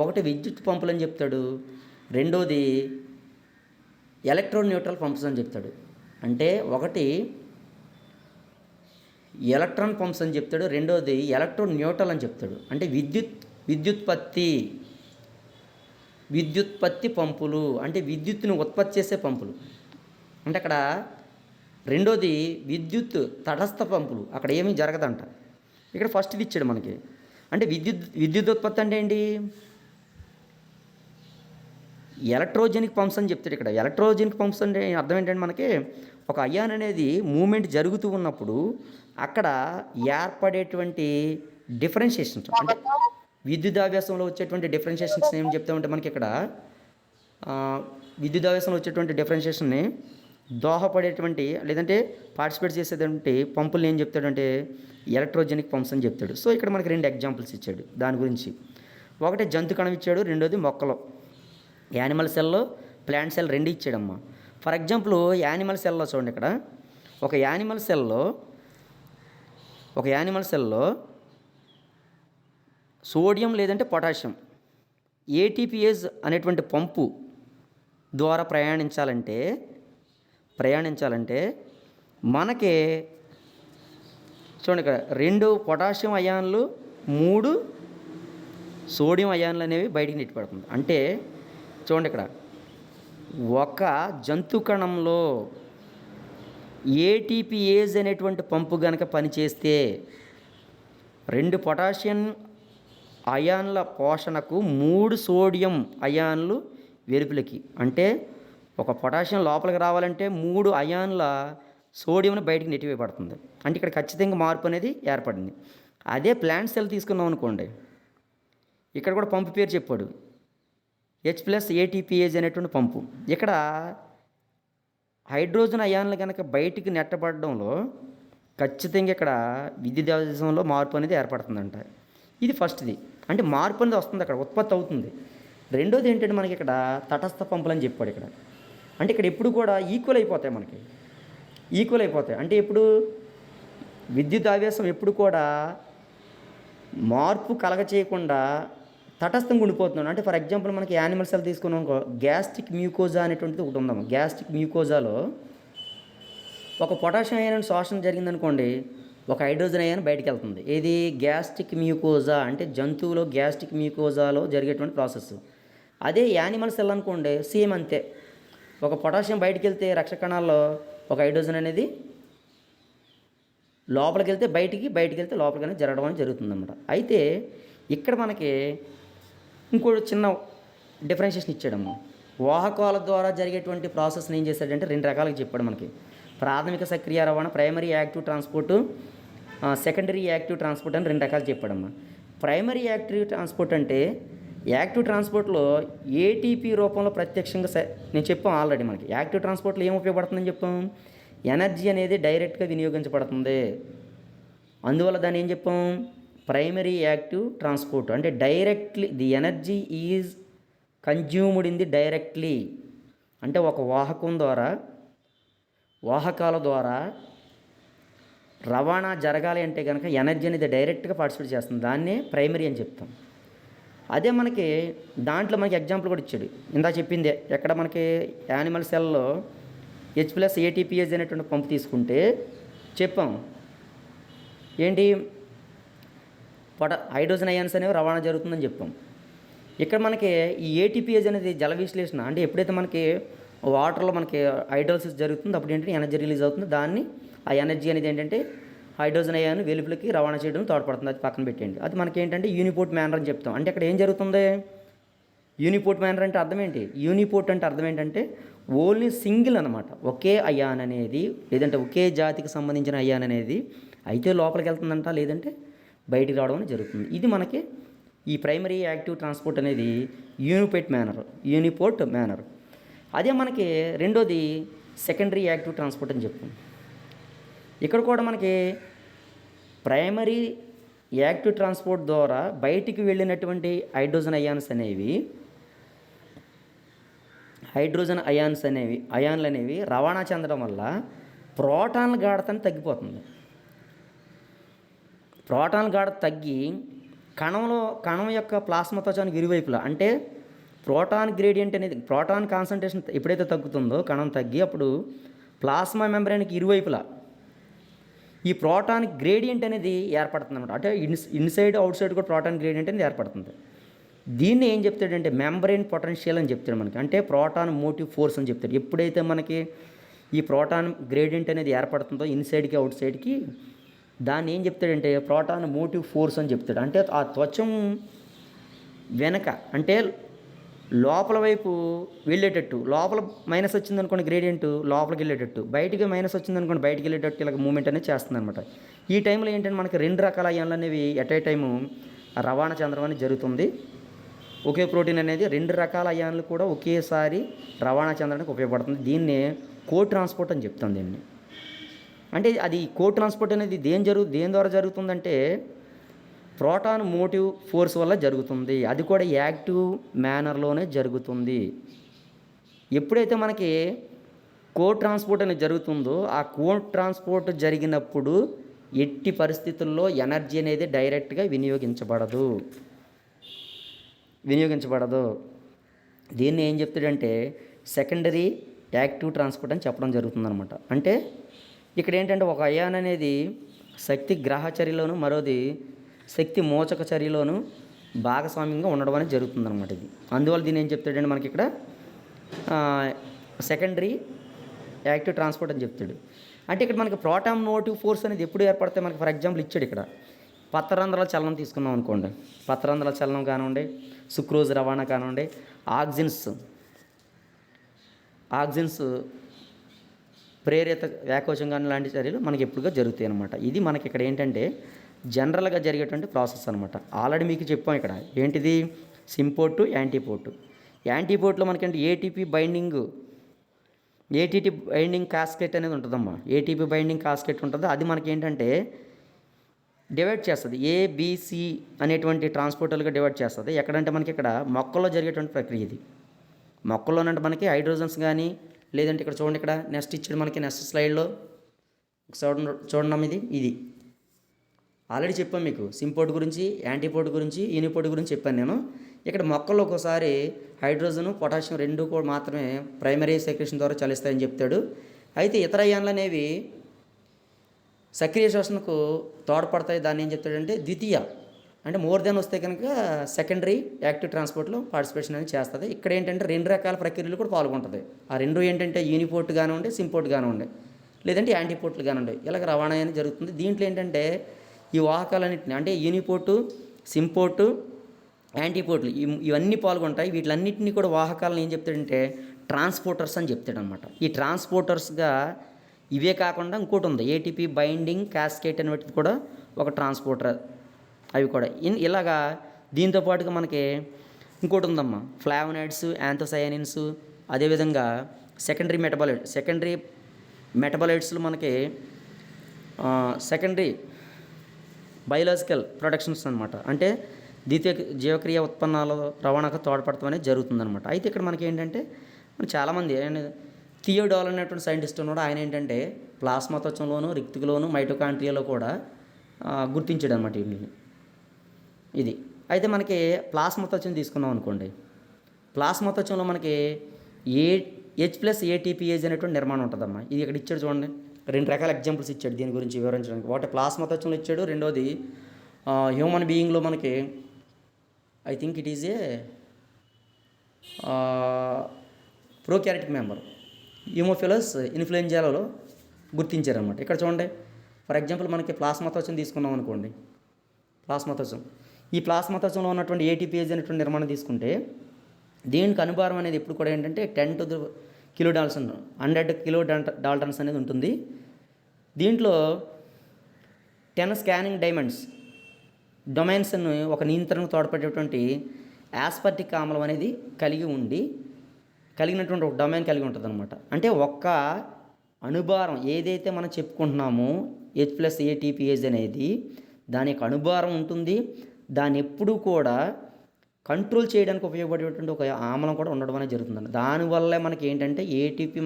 ఒకటి విద్యుత్ పంపులు అని చెప్తాడు, రెండోది ఎలక్ట్రో న్యూట్రల్ పంప్స్ అని చెప్తాడు. అంటే ఒకటి ఎలక్ట్రాన్ పంప్స్ అని చెప్తాడు, రెండోది ఎలక్ట్రో న్యూట్రల్ అని చెప్తాడు. అంటే విద్యుత్పత్తి పంపులు అంటే విద్యుత్తును ఉత్పత్తి చేసే పంపులు. అంటే అక్కడ రెండోది విద్యుత్ తటస్థ పంపులు, అక్కడ ఏమీ జరగదంట. ఇక్కడ ఫస్ట్ది ఇచ్చాడు మనకి. అంటే విద్యుత్ ఉత్పత్తి అంటే ఏంటి? ఎలక్ట్రోజెనిక్ పంప్స్ అని చెప్తాడు ఇక్కడ. ఎలక్ట్రోజెనిక్ పంప్స్ అంటే అర్థం ఏంటంటే మనకి ఒక అయాన్ అనేది మూమెంట్ జరుగుతూ ఉన్నప్పుడు అక్కడ ఏర్పడేటువంటి డిఫరెన్షియేషన్స్, అంటే విద్యుదావేశంలో వచ్చేటువంటి డిఫరెన్షియేషన్స్ ఏం చెప్తామంటే మనకి ఇక్కడ విద్యుదావేశంలో వచ్చేటువంటి డిఫరెన్షియేషన్ని దోహపడేటువంటి లేదంటే పార్టిసిపేట్ చేసేటువంటి పంపుల్ని ఏం చెప్తాడంటే ఎలక్ట్రోజెనిక్ పంప్స్ అని చెప్తాడు. సో ఇక్కడ మనకి 2 ఎగ్జాంపుల్స్ ఇచ్చాడు దాని గురించి. ఒకటి జంతు కణం ఇచ్చాడు, రెండోది మొక్కలో యానిమల్ సెల్లో ప్లాంట్ సెల్ 2 ఇచ్చాడమ్మా. ఫర్ ఎగ్జాంపుల్ యానిమల్ సెల్లో చూడండి, ఇక్కడ ఒక యానిమల్ సెల్లో సోడియం లేదంటే పొటాషియం ఏటీపీఏజ్ అనేటువంటి పంపు ద్వారా ప్రయాణించాలంటే మనకి చూడండి ఇక్కడ 2 పొటాషియం అయాన్లు 3 సోడియం అయాన్లు అనేవి బయటికి నెట్టిపడుతుంది. అంటే చూడండి ఇక్కడ ఒక జంతు కణంలో ఏటీపీఏజ్ అనేటువంటి పంపు కనుక పనిచేస్తే 2 పొటాషియం అయాన్ల పోషణకు 3 సోడియం అయాన్లు వెలుపలికి, అంటే ఒక పొటాషియం లోపలికి రావాలంటే 3 అయాన్ల సోడియంను బయటికి నెట్టివేయబడుతుంది. అంటే ఇక్కడ ఖచ్చితంగా మార్పు అనేది ఏర్పడింది. అదే ప్లాంట్ సెల్ తీసుకున్నాం అనుకోండి, ఇక్కడ కూడా పంపు పేరు చెప్పాడు, H+ATPase అనేటువంటి పంపు. ఇక్కడ హైడ్రోజన్ అయాన్లు కనుక బయటికి నెట్టబడడంలో ఖచ్చితంగా ఇక్కడ విద్యుదావేశంలో మార్పు అనేది ఏర్పడుతుందంట. ఇది ఫస్ట్ది, అంటే మార్పు అనేది వస్తుంది, అక్కడ ఉత్పత్తి అవుతుంది. రెండోది ఏంటంటే మనకి ఇక్కడ తటస్థ పంపులు అని చెప్పాడు ఇక్కడ. అంటే ఇక్కడ ఎప్పుడు కూడా ఈక్వల్ అయిపోతాయి, అంటే ఎప్పుడు విద్యుదావేశం ఎప్పుడు కూడా మార్పు కలగ చేయకుండా తటస్థంగా ఉండిపోతున్నాడు. అంటే ఫర్ ఎగ్జాంపుల్ మనకి యానిమల్ సెల్ తీసుకున్నాం అనుకో, గ్యాస్ట్రిక్ మ్యూకోజా అనేటువంటిది ఒకటి ఉందాము. గ్యాస్ట్రిక్ మ్యూకోజాలో ఒక పొటాషియం అయాన్ శోషణ జరిగిందనుకోండి, ఒక హైడ్రోజన్ అయాన్ బయటికి వెళ్తుంది. ఏది? గ్యాస్ట్రిక్ మ్యూకోజా, అంటే జంతువులో గ్యాస్ట్రిక్ మ్యూకోజాలో జరిగేటువంటి ప్రాసెస్. అదే యానిమల్ సెల్ అనుకోండి, సేమ్ అంతే. ఒక పొటాషియం బయటికి వెళ్తే రక్ష కణాల్లో ఒక హైడ్రోజన్ అనేది లోపలికి వెళ్తే బయటికి వెళ్తే లోపలికి అనేది జరగడం అనేది జరుగుతుందన్నమాట. అయితే ఇక్కడ మనకి ఇంకోటి చిన్న డిఫరెన్షియేషన్ ఇచ్చాడమ్మా. వాహకాల ద్వారా జరిగేటువంటి ప్రాసెస్ని ఏం చేశాడంటే 2 రకాలుగా చెప్పాడు మనకి. ప్రాథమిక సక్రియ రవాణా, primary active transport, secondary active transport అని 2 రకాలు చెప్పాడమ్మా. ప్రైమరీ యాక్టివ్ ట్రాన్స్పోర్ట్ అంటే యాక్టివ్ ట్రాన్స్పోర్ట్లో ఏటీపీ రూపంలో ప్రత్యక్షంగా నేను చెప్పాం ఆల్రెడీ. మనకి యాక్టివ్ ట్రాన్స్పోర్ట్లో ఏం ఉపయోగపడుతుందని చెప్పాం? ఎనర్జీ అనేది డైరెక్ట్గా వినియోగించబడుతుంది. అందువల్ల దాన్ని ఏం చెప్పాం? Primary active transport. అంటే directly the energy is consumed in the directly, అంటే ఒక వాహకాల ద్వారా రవాణా జరగాలి అంటే కనుక ఎనర్జీ అనేది డైరెక్ట్గా పార్టిసిపేట్ చేస్తుంది, దాన్నే ప్రైమరీ అని చెప్తాం. అదే మనకి దాంట్లో మనకి ఎగ్జాంపుల్ కూడా ఇచ్చాడు, ఇందా చెప్పిందే. ఎక్కడ మనకి యానిమల్ సెల్లో H+ATPase అనేటువంటి పంపు తీసుకుంటే చెప్పాం ఏంటి, హైడ్రోజన్ అయాన్స్ అనేవి రవాణా జరుగుతుందని చెప్పాం. ఇక్కడ మనకి ఈ ఏటీపీఏజ్ అనేది జల విశ్లేషణ, అంటే ఎప్పుడైతే మనకి వాటర్లో మనకి హైడ్రోలిసిస్ జరుగుతుందో అప్పుడు ఏంటంటే ఎనర్జీ రిలీజ్ అవుతుంది. దాన్ని ఆ ఎనర్జీ అనేది ఏంటంటే హైడ్రోజన్ అయాన్ వెలుపలికి రవాణా చేయడం తోడ్పడుతుంది. అది పక్కన పెట్టండి. అది మనకి ఏంటంటే యూనిపోర్ట్ మేనర్ అని చెప్తాం. అంటే అక్కడ ఏం జరుగుతుంది? యూనిపోర్ట్ మేనర్ అంటే అర్థం ఏంటి? యూనిపోర్ట్ అంటే అర్థం ఏంటంటే ఓన్లీ సింగిల్ అనమాట. ఒకే అయాన్ అనేది లేదంటే ఒకే జాతికి సంబంధించిన అయాన్ అనేది అయితే లోపలికి వెళ్తుందంట, లేదంటే బయటికి రావడం అనేది జరుగుతుంది. ఇది మనకి ఈ ప్రైమరీ యాక్టివ్ ట్రాన్స్పోర్ట్ అనేది యూనిపోర్ట్ మేనర్. అదే మనకి రెండోది సెకండరీ యాక్టివ్ ట్రాన్స్పోర్ట్ అని చెప్తాం. ఇక్కడ కూడా మనకి ప్రైమరీ యాక్టివ్ ట్రాన్స్పోర్ట్ ద్వారా బయటికి వెళ్ళినటువంటి హైడ్రోజన్ అయాన్లు అనేవి రవాణా చెందడం వల్ల ప్రోటాన్ల గాఢతని తగ్గిపోతుంది. ప్రోటాన్ల గాఢత తగ్గి కణం యొక్క ప్లాస్మా త్వచానికి ఇరువైపులా, అంటే ప్రోటాన్ గ్రేడియంట్ అనేది ప్రోటాన్ కాన్సన్ట్రేషన్ ఎప్పుడైతే తగ్గుతుందో కణం తగ్గి అప్పుడు ప్లాస్మా మెంబ్రేన్కి ఇరువైపులా ఈ ప్రోటాన్ గ్రేడియంట్ అనేది ఏర్పడుతుంది అనమాట. అంటే ఇన్సైడ్ అవుట్ సైడ్ కూడా ప్రోటాన్ గ్రేడియంట్ అనేది ఏర్పడుతుంది. దీన్ని ఏం చెప్తాడంటే మెంబ్రేన్ పొటెన్షియల్ అని చెప్తాడు మనకి. అంటే ప్రోటాన్ మోటివ్ ఫోర్స్ అని చెప్తాడు. ఎప్పుడైతే మనకి ఈ ప్రోటాన్ గ్రేడియంట్ అనేది ఏర్పడుతుందో ఇన్సైడ్కి అవుట్ సైడ్కి, దాన్ని ఏం చెప్తాడంటే ప్రోటాన్ మోటివ్ ఫోర్స్ అని చెప్తాడు. అంటే ఆ త్వచం వెనక అంటే లోపల వైపు వెళ్ళేటట్టు, లోపల మైనస్ వచ్చిందనుకోండి గ్రేడియంట్ లోపలికి వెళ్ళేటట్టు, బయటికి మైనస్ వచ్చిందనుకోండి బయటికి వెళ్ళేటట్టు ఇలాగ మూమెంట్ అనేది చేస్తుంది అనమాట. ఈ టైంలో ఏంటంటే మనకి 2 రకాల అయాన్లు అనేవి ఎట్ ఏ టైము రవాణా చెందడం అనేది జరుగుతుంది. ఒకే ప్రోటీన్ అనేది 2 రకాల అయాన్లు కూడా ఒకేసారి రవాణా చెందడానికి ఉపయోగపడుతుంది. దీన్నే కో ట్రాన్స్పోర్ట్ అని చెప్తాం దీన్ని. అంటే అది కో ట్రాన్స్పోర్ట్ అనేది దేని ద్వారా జరుగుతుందంటే ప్రోటాన్ మోటివ్ ఫోర్స్ వల్ల జరుగుతుంది. అది కూడా యాక్టివ్ మేనర్లోనే జరుగుతుంది. ఎప్పుడైతే మనకి కో ట్రాన్స్పోర్ట్ అనేది జరుగుతుందో ఆ కో ట్రాన్స్పోర్ట్ జరిగినప్పుడు ఎట్టి పరిస్థితుల్లో ఎనర్జీ అనేది డైరెక్ట్గా వినియోగించబడదు. దీన్ని ఏం చెప్తాడంటే సెకండరీ యాక్టివ్ ట్రాన్స్పోర్ట్ అని చెప్పడం జరుగుతుందన్నమాట. అంటే ఇక్కడ ఏంటంటే ఒక అయాన్ అనేది శక్తి గ్రాహ చర్యలోను మరోది శక్తి మోచక చర్యలోను భాగస్వామ్యంగా ఉండడం అనేది జరుగుతుందన్నమాట. ఇది అందువల్ల దీన్ని ఏం చెప్తాడంటే మనకి ఇక్కడ సెకండరీ యాక్టివ్ ట్రాన్స్పోర్ట్ అని చెప్తాడు. అంటే ఇక్కడ మనకి ప్రోటాన్ మోటివ్ ఫోర్స్ అనేది ఎప్పుడు ఏర్పడితే మనకి ఫర్ ఎగ్జాంపుల్ ఇచ్చాడు ఇక్కడ పత్రరంధ్రాల చలనం తీసుకున్నాం అనుకోండి. పత్రరంధ్రాల చలనం కానివ్వండి, సుక్రోజ్ రవాణా కానివ్వండి, ఆక్సిన్స్ ప్రేరిత వ్యాకోచం కానీ లాంటి చర్యలు మనకి ఎప్పుడుగా జరుగుతాయి అన్నమాట. ఇది మనకి ఇక్కడ ఏంటంటే జనరల్గా జరిగేటువంటి ప్రాసెస్ అనమాట. ఆల్రెడీ మీకు చెప్పాం ఇక్కడ ఏంటిది సింపోర్టు యాంటీపోర్టు. యాంటీపోర్ట్లో మనకంటే ఏటీపీ బైండింగ్ కాస్కెట్ అనేది ఉంటుందమ్మా. ఏటీపీ బైండింగ్ కాస్కెట్ ఉంటుంది. అది మనకి ఏంటంటే డివైడ్ చేస్తుంది. ఏబిసి అనేటువంటి ట్రాన్స్పోర్టర్లుగా డివైడ్ చేస్తుంది. ఎక్కడంటే మనకి ఇక్కడ మొక్కల్లో జరిగేటువంటి ప్రక్రియ ఇది. మొక్కల్లోనంటే మనకి హైడ్రోజన్స్ కానీ లేదంటే ఇక్కడ చూడండి, ఇక్కడ నెక్స్ట్ ఇచ్చాడు మనకి నెక్స్ట్ స్లైడ్లో చూడండి ఇది ఆల్రెడీ చెప్పాను మీకు సింపోర్ట్ గురించి, యాంటీపోర్ట్ గురించి, యూనిపోర్ట్ గురించి చెప్పాను నేను. ఇక్కడ మొక్కల్లో ఒక్కోసారి హైడ్రోజను పొటాషియం రెండు కూడా మాత్రమే ప్రైమరీ సెక్రేషన్ ద్వారా చలిస్తాయని చెప్తాడు. అయితే ఇతర అయాన్లు అనేవి సక్రియ శ్వసనకు తోడ్పడతాయి. దాన్ని ఏం చెప్తాడంటే ద్వితీయ అంటే మోర్ దెన్ వస్తే కనుక సెకండరీ యాక్టివ్ ట్రాన్స్పోర్ట్లో పార్టిసిపేషన్ అనేది చేస్తుంది. ఇక్కడ ఏంటంటే 2 రకాల ప్రక్రియలు కూడా పాల్గొంటుంది. ఆ 2 ఏంటంటే యూనిపోర్ట్ కానివ్వండి, సింపోర్ట్ కానివ్వండి, లేదంటే యాంటీపోర్ట్లు కానివ్వండి, ఇలాగ రవాణా అనేది జరుగుతుంది. దీంట్లో ఏంటంటే ఈ వాహకాలన్నింటినీ అంటే యూనిపోర్టు, సింపోర్టు, యాంటీపోర్ట్లు ఇవన్నీ పాల్గొంటాయి. వీటిలన్నింటినీ కూడా వాహకాలను ఏం చెప్తాడంటే ట్రాన్స్పోర్టర్స్ అని చెప్తాడనమాట. ఈ ట్రాన్స్పోర్టర్స్గా ఇవే కాకుండా ఇంకోటి ఉంది, ఏటీపీ బైండింగ్ క్యాస్కేట్ అనేటిది కూడా ఒక ట్రాన్స్పోర్టర్. అవి కూడా ఇలాగా దీంతో పాటుగా మనకి ఇంకోటి ఉందమ్మా, ఫ్లావనాయిడ్స్, యాంథోసయానిన్స్, అదేవిధంగా సెకండరీ మెటబాలైట్స్లో మనకి సెకండరీ బయోలాజికల్ ప్రొడక్షన్స్ అనమాట. అంటే ద్వితీయ జీవక్రియ ఉత్పన్నాల రవాణాకు తోడ్పడటం అనేది జరుగుతుందన్నమాట. అయితే ఇక్కడ మనకి ఏంటంటే చాలామంది థియోడాల్ అనేటువంటి సైంటిస్ట్ ఉన్నాడు. ఆయన ఏంటంటే ప్లాస్మా త్వచంలోను, రిక్తికలోను, మైటోకాండ్రియాలో కూడా గుర్తించాడు అనమాట ఇది. అయితే మనకి ప్లాస్మా త్వచం తీసుకున్నాం అనుకోండి. ప్లాస్మా త్వచంలో మనకి H+ATPase అనేటువంటి నిర్మాణం ఉంటుందమ్మా. ఇది ఇక్కడ ఇచ్చాడు చూడండి. 2 రకాల ఎగ్జాంపుల్స్ ఇచ్చాడు దీని గురించి వివరించడానికి. ఒకటి ప్లాస్మా త్వచంలో ఇచ్చాడు, రెండోది హ్యూమన్ బీయింగ్లో మనకి I think it is a prokaryotic member Haemophilus ఇన్ఫ్లుయెంజాలలో గుర్తించారనమాట. ఇక్కడ చూడండి, ఫర్ ఎగ్జాంపుల్ మనకి ప్లాస్మా త్వచం తీసుకున్నాం అనుకోండి. ఈ ప్లాస్మా త్వచంలో ఉన్నటువంటి ATPase అనేటువంటి నిర్మాణం తీసుకుంటే దీనికి అనుభారం అనేది ఎప్పుడు కూడా ఏంటంటే 10 to the kilodalton 100 kilodaltons అనేది ఉంటుంది. దీంట్లో 10 స్కానింగ్ డొమైన్స్ ఒక నియంత్రణకు తోడ్పడేటువంటి యాస్పర్టిక్ ఆమ్లం అనేది కలిగినటువంటి ఒక డొమైన్ కలిగి ఉంటుంది అనమాట. అంటే ఒక్క అణుభారం ఏదైతే మనం చెప్పుకుంటున్నామో H+ATPase అనేది దాని యొక్క అణుభారం ఉంటుంది. దాన్ని ఎప్పుడూ కూడా కంట్రోల్ చేయడానికి ఉపయోగపడేటువంటి ఒక ఆమ్లం కూడా ఉండడం అనేది జరుగుతుందండి. దానివల్లే మనకి ఏంటంటే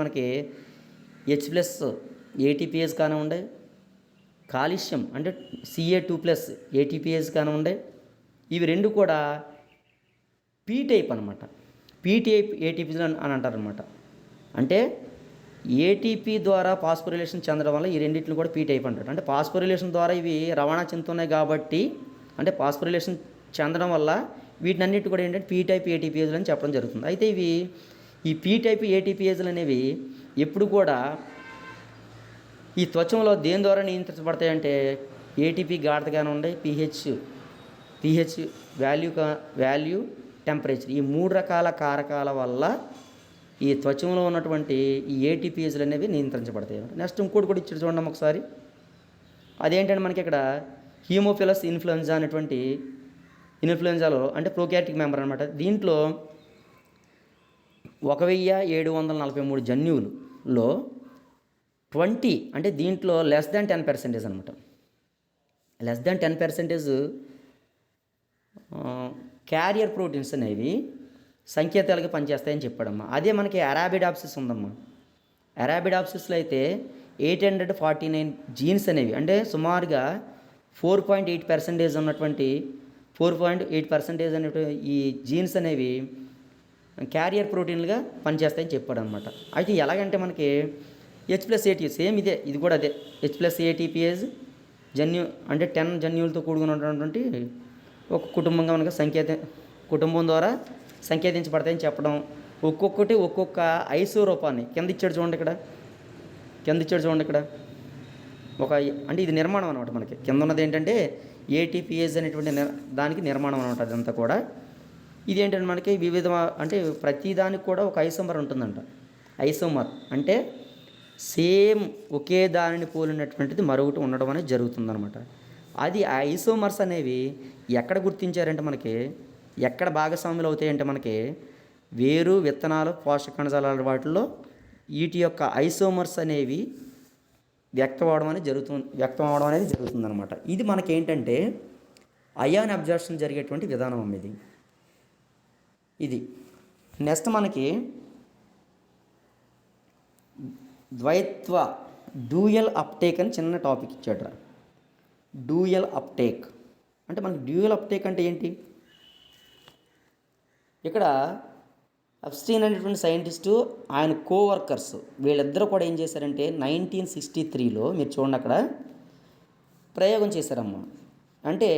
మనకి H+ATPase కానివ్వండి, కాల్షియం అంటే Ca2+ATPase కానివ్వండి, ఇవి 2 కూడా P టైప్ అనమాట. P టైప్ ATPase అని అంటారనమాట. అంటే ఏటీపీ ద్వారా ఫాస్ఫోరిలేషన్ చెందడం వల్ల ఈ రెండింటిని కూడా పీ టైప్ అంటారు. అంటే ఫాస్ఫోరిలేషన్ ద్వారా ఇవి రవాణా చెందుతున్నాయి కాబట్టి, అంటే ఫాస్ఫోరిలేషన్ చెందడం వల్ల వీటినన్నిటి కూడా ఏంటంటే పీ టైప్ ఏటీపీఏజులు అని చెప్పడం జరుగుతుంది. అయితే ఈ పీ టైప్ ఏటీపీఏజులు అనేవి ఎప్పుడు కూడా ఈ త్వచంలో దేని ద్వారా నియంత్రించబడతాయంటే ఏటీపీ గాఢత కానివ్వండి, పిహెచ్ వాల్యూ, టెంపరేచర్, ఈ 3 రకాల కారకాల వల్ల ఈ త్వచంలో ఉన్నటువంటి ఈ ఏటీపీఏజులు అనేవి నియంత్రించబడతాయి. నెక్స్ట్ ఇంకోటి కూడా ఇచ్చాడు చూడండి ఒకసారి. అదేంటంటే మనకి ఇక్కడ హీమోఫిలస్ ఇన్ఫ్లుయెంజా అనేటువంటి ఇన్ఫ్లుయెంజాలో అంటే ప్రోకారియోటిక్ మెంబర్ అనమాట. దీంట్లో 1743 జన్యువులలో 20 అంటే దీంట్లో లెస్ దాన్ 10% అనమాట. లెస్ దాన్ 10% క్యారియర్ ప్రోటీన్స్ అనేవి సంకేతాలుగా పనిచేస్తాయని చెప్పాడమ్మా. అదే మనకి అరాబిడాప్సిస్ ఉందమ్మా. అరాబిడాప్సిస్లో అయితే 849 జీన్స్ అనేవి అంటే సుమారుగా 4.8% ఉన్నటువంటి 4.8% అనేటువంటి ఈ జీన్స్ అనేవి క్యారియర్ ప్రోటీన్లుగా పనిచేస్తాయని చెప్పాడు అనమాట. అయితే ఎలాగంటే మనకి H+AT సేమ్ ఇది కూడా అదే H+ATPase అంటే 10 జన్యువులతో కూడుకుని ఉన్నటువంటి ఒక కుటుంబంగా మనకు కుటుంబం ద్వారా సంకేతించబడతాయని చెప్పడం. ఒక్కొక్కటి ఒక్కొక్క ఐసో రూపాన్ని కింద ఇచ్చాడు చూడండి ఇక్కడ ఒక అంటే ఇది నిర్మాణం అనమాట. మనకి కింద ఉన్నది ఏంటంటే ఏటీపీఏజ్ అనేటువంటి దానికి నిర్మాణం అనమాట. అదంతా కూడా ఇది ఏంటంటే మనకి వివిధ అంటే ప్రతి దానికి కూడా ఒక ఐసోమర్ ఉంటుందంట. ఐసోమర్ అంటే సేమ్ ఒకే దానిని పోలినటువంటిది మరొకటి ఉండడం అనేది జరుగుతుందన్నమాట. అది ఆ ఐసోమర్స్ అనేవి ఎక్కడ గుర్తించారంటే మనకి ఎక్కడ భాగస్వాములు అవుతాయంటే మనకి వేరు, విత్తనాలు, పోషక కణజాలాల వాటిల్లో వీటి యొక్క ఐసోమర్స్ అనేవి వ్యక్తం అవడం అనేది జరుగుతుందన్నమాట. ఇది మనకేంటంటే అయాన్ అబ్జార్ప్షన్ జరిగేటువంటి విధానం ఇది. నెక్స్ట్ మనకి ద్వైత్వ డ్యూయల్ అప్టేక్ అని చిన్న టాపిక్ ఇచ్చాడు. డ్యూయల్ అప్టేక్ అంటే మనకి డ్యూయల్ అప్టేక్ అంటే ఏంటి? ఇక్కడ అబ్స్టీన్ అనేటువంటి సైంటిస్టు ఆయన కోవర్కర్స్ వీళ్ళిద్దరూ కూడా ఏం చేశారంటే 1963లో మీరు చూడండి అక్కడ ప్రయోగం చేశారమ్మా. అంటే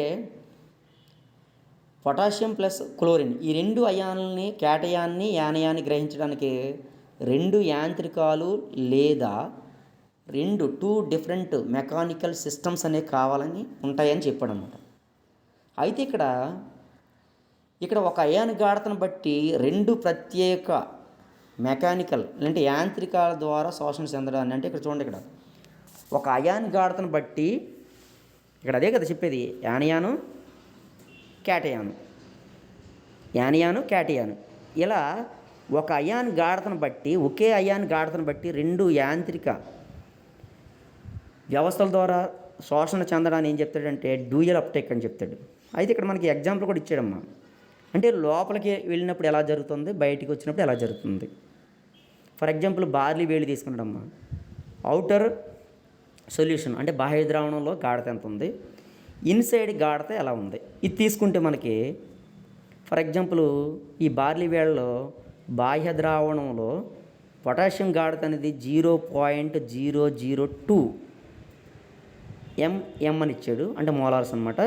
పొటాషియం ప్లస్ క్లోరిన్ ఈ 2 అయాన్ని క్యాటయాన్ని యానయాన్ని గ్రహించడానికి 2 యాంత్రికాలు లేదా 2 డిఫరెంట్ మెకానికల్ సిస్టమ్స్ అనేవి కావాలని ఉంటాయని చెప్పాడు అనమాట. అయితే ఇక్కడ ఒక అయాన్ గాఢతను బట్టి 2 ప్రత్యేక మెకానికల్ అంటే యాంత్రికాల ద్వారా శోషణ చెందడాన్ని అంటే ఇక్కడ చూడండి ఒక అయాన్ గాఢతను బట్టి ఇక్కడ అదే కదా చెప్పేది యానయాను క్యాటయాను ఇలా ఒక అయాన్ గాఢతను బట్టి ఒకే అయాన్ గాఢతను బట్టి 2 యాంత్రిక వ్యవస్థల ద్వారా శోషణ చెందడాన్ని ఏం చెప్తాడంటే డ్యూయల్ అప్టేక్ అని చెప్తాడు. అయితే ఇక్కడ మనకి ఎగ్జాంపుల్ కూడా ఇచ్చాడమ్మా. అంటే లోపలికి వెళ్ళినప్పుడు ఎలా జరుగుతుంది, బయటికి వచ్చినప్పుడు ఎలా జరుగుతుంది. ఫర్ ఎగ్జాంపుల్ బార్లీ వేడి తీసుకున్నాడమ్మా. అవుటర్ సొల్యూషన్ అంటే బాహ్య ద్రావణంలో గాఢత ఎంత ఉంది, ఇన్సైడ్ గాఢత ఎలా ఉంది. ఇది తీసుకుంటే మనకి ఫర్ ఎగ్జాంపుల్ ఈ బార్లీ వేళలో బాహ్య ద్రావణంలో పొటాషియం గాఢత అనేది 0.002 ఎంఎం అని ఇచ్చాడు, అంటే మోలార్స్ అనమాట,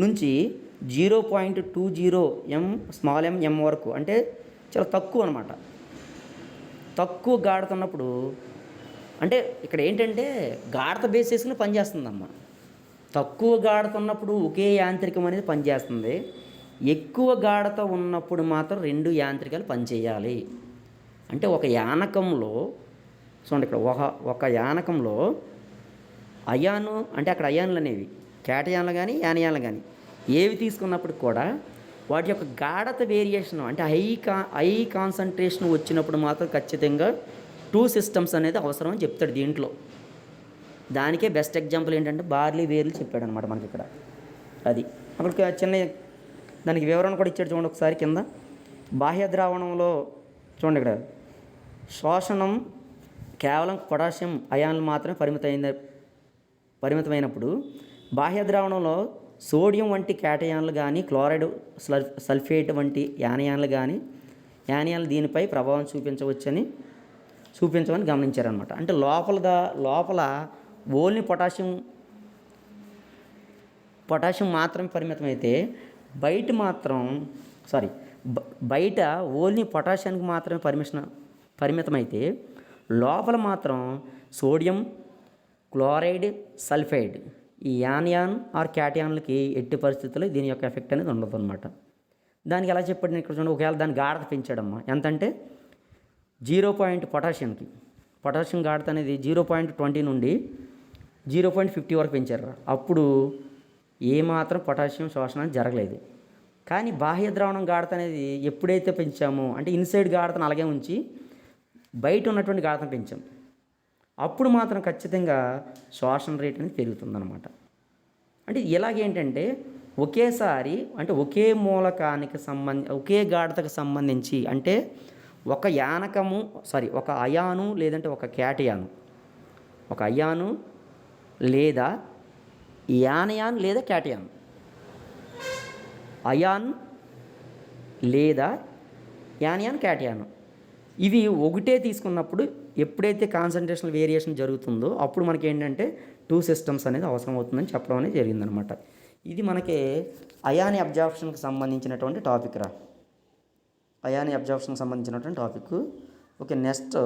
నుంచి 0.20 స్మాల్ ఎంఎం వరకు అంటే చాలా తక్కువ అనమాట. తక్కువ గాఢత ఉన్నప్పుడు అంటే ఇక్కడ ఏంటంటే గాఢత బేస్ చేసుకుని పనిచేస్తుందమ్మా. తక్కువ గాఢత ఉన్నప్పుడు ఒకే యాంత్రికం అనేది పనిచేస్తుంది. ఎక్కువ గాఢత ఉన్నప్పుడు మాత్రం 2 యాంత్రికాలు పనిచేయాలి. అంటే ఒక యానకంలో చూడండి ఇక్కడ ఒక యానకంలో అయాను అంటే అక్కడ అయాన్లు అనేవి క్యాటయాన్లు కానీ యానయాన్లు కానీ ఏవి తీసుకున్నప్పుడు కూడా వాటి యొక్క గాఢత వేరియేషన్ అంటే హై కాన్సన్ట్రేషన్ వచ్చినప్పుడు మాత్రం ఖచ్చితంగా 2 సిస్టమ్స్ అనేది అవసరం అని చెప్తాడు దీంట్లో. దానికే బెస్ట్ ఎగ్జాంపుల్ ఏంటంటే బార్లీ వేర్లు చెప్పాడు అనమాట మనకి ఇక్కడ. అది అక్కడ చిన్న దానికి వివరణ కూడా ఇచ్చాడు చూడండి ఒకసారి కింద. బాహ్య ద్రావణంలో చూడండి ఇక్కడ శోషణం కేవలం పొటాషియం అయాన్లు మాత్రమే పరిమితమైనప్పుడు బాహ్య ద్రావణంలో సోడియం వంటి క్యాటయాన్లు కానీ క్లోరైడ్ సల్ఫేట్ వంటి యానయాన్లు దీనిపై ప్రభావం చూపించవచ్చని చూపించమని గమనించారనమాట. అంటే లోపల ఓన్లీ పొటాషియం మాత్రమే పరిమితమైతే బయట మాత్రం బయట ఓన్లీ పొటాషియానికి మాత్రమే పరిమితమైతే లోపల మాత్రం సోడియం, క్లోరైడ్, సల్ఫైడ్ ఈ యానియాన్ ఆర్ క్యాటియాన్లకి ఎట్టి పరిస్థితుల్లో దీని యొక్క ఎఫెక్ట్ అనేది ఉండదు అనమాట. దానికి ఎలా చెప్పాడు నేను ఇక్కడ చూడండి. ఒకవేళ దాని గాఢత పెంచాడమ్మా ఎంతంటే 0 పొటాషియం గాఢత అనేది 0.20 నుండి 0.50 వరకు పెంచారు. అప్పుడు ఏమాత్రం పొటాషియం శోషణ జరగలేదు. కానీ బాహ్య ద్రావణం గాఢత అనేది ఎప్పుడైతే పెంచామో అంటే ఇన్సైడ్ గాఢతను అలాగే ఉంచి బయట ఉన్నటువంటి గాఢతను పెంచాం, అప్పుడు మాత్రం ఖచ్చితంగా శోషణ రేట్ అనేది పెరుగుతుందన్నమాట. అంటే ఇలాగేంటంటే ఒకేసారి అంటే ఒకే మూలకానికి ఒకే గాఢతకు సంబంధించి అంటే ఒక అయాను లేదంటే ఒక క్యాటియాను, ఒక అయాను లేదా యానయాన్ లేదా క్యాటియాన్, అయాన్ లేదా యానియాన్ క్యాటియాన్ ఇవి ఒకటే తీసుకున్నప్పుడు ఎప్పుడైతే కాన్సన్ట్రేషన్ వేరియేషన్ జరుగుతుందో అప్పుడు మనకి ఏంటంటే 2 సిస్టమ్స్ అనేది అవసరం అవుతుందని చెప్పడం అనేది జరిగిందనమాట. ఇది మనకి అయాని అబ్జార్ప్షన్కి సంబంధించినటువంటి టాపిక్ ఓకే, నెక్స్ట్